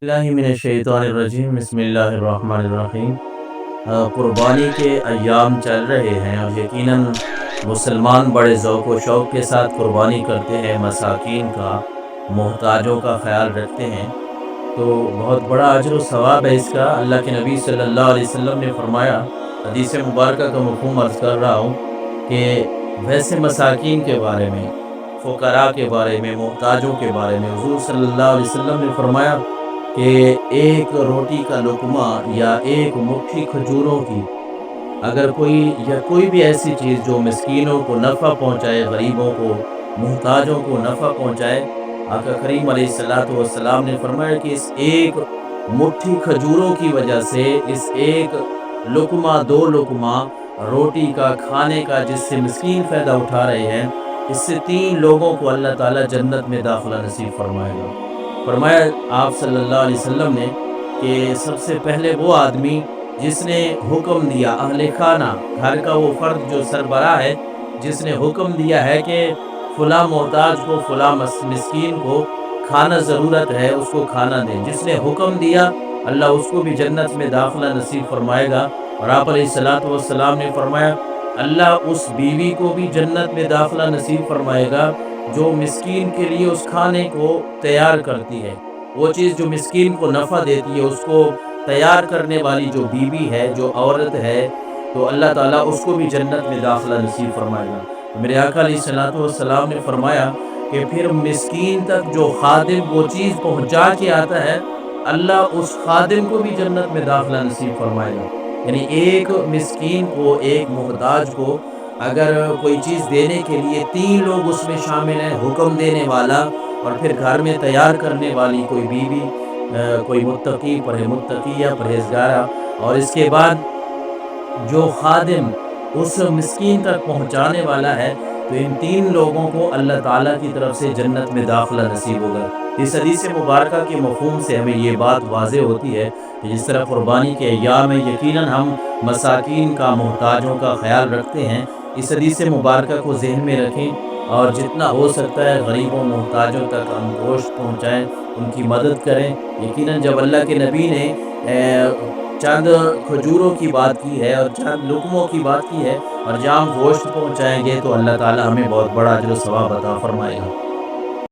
اللہ من الشیطان الرجیم بسم اللہ الرحمن الرحیم۔ قربانی کے ایام چل رہے ہیں اور یقیناً مسلمان بڑے ذوق و شوق کے ساتھ قربانی کرتے ہیں، مساکین کا، محتاجوں کا خیال رکھتے ہیں، تو بہت بڑا اجر و ثواب ہے اس کا۔ اللہ کے نبی صلی اللہ علیہ وسلم نے فرمایا، حدیث مبارکہ کا مفہوم عرض کر رہا ہوں کہ ویسے مساکین کے بارے میں، فقراء کے بارے میں، محتاجوں کے بارے میں حضور صلی اللہ علیہ وسلم نے فرمایا کہ ایک روٹی کا لقمہ یا ایک مٹھی کھجوروں کی، اگر کوئی بھی ایسی چیز جو مسکینوں کو نفع پہنچائے، غریبوں کو، محتاجوں کو نفع پہنچائے، آقا کریم علیہ الصلوۃ والسلام نے فرمایا کہ اس ایک مٹھی کھجوروں کی وجہ سے، اس ایک لقمہ، دو لقمہ روٹی کا کھانے کا جس سے مسکین فائدہ اٹھا رہے ہیں، اس سے 3 لوگوں کو اللہ تعالیٰ جنت میں داخلہ نصیب فرمائے گا۔ فرمایا آپ صلی اللہ علیہ وسلم نے کہ سب سے پہلے وہ آدمی جس نے حکم دیا، اہل خانہ، گھر کا وہ فرد جو سربراہ ہے، جس نے حکم دیا ہے کہ فلاں محتاج کو، فلاں مسکین کو کھانا ضرورت ہے، اس کو کھانا دیں، جس نے حکم دیا اللہ اس کو بھی جنت میں داخلہ نصیب فرمائے گا۔ اور آپ علیہ الصلوۃ والسلام نے فرمایا اللہ اس بیوی کو بھی جنت میں داخلہ نصیب فرمائے گا جو مسکین کے لیے اس کھانے کو تیار کرتی ہے، وہ چیز جو مسکین کو نفع دیتی ہے، اس کو تیار کرنے والی جو بیوی ہے، جو عورت ہے، تو اللہ تعالیٰ اس کو بھی جنت میں داخلہ نصیب فرمائے گا۔ میرے آقا علیہ الصلوۃ والسلام نے فرمایا کہ پھر مسکین تک جو خادم وہ چیز پہنچا کے آتا ہے، اللہ اس خادم کو بھی جنت میں داخلہ نصیب فرمائے گا۔ یعنی ایک مسکین کو، ایک محتاج کو اگر کوئی چیز دینے کے لیے 3 لوگ اس میں شامل ہیں، حکم دینے والا، اور پھر گھر میں تیار کرنے والی کوئی بیوی، کوئی متقی، متقیہ، پرہیزگارہ، اور اس کے بعد جو خادم اس مسکین تک پہنچانے والا ہے، تو ان 3 لوگوں کو اللہ تعالیٰ کی طرف سے جنت میں داخلہ نصیب ہوگا۔ اس حدیث مبارکہ کے مفہوم سے ہمیں یہ بات واضح ہوتی ہے کہ جس طرح قربانی کے ایام میں یقیناً ہم مساکین کا، محتاجوں کا خیال رکھتے ہیں، اس حدیث مبارکہ کو ذہن میں رکھیں اور جتنا ہو سکتا ہے غریبوں، محتاجوں تک ہم گوشت پہنچائیں، ان کی مدد کریں۔ یقیناً جب اللہ کے نبی نے چند کھجوروں کی بات کی ہے اور چند لقموں کی بات کی ہے، اور جہاں ہم گوشت پہنچائیں گے تو اللہ تعالیٰ ہمیں بہت بڑا اجر و ثواب عطا فرمائے گا۔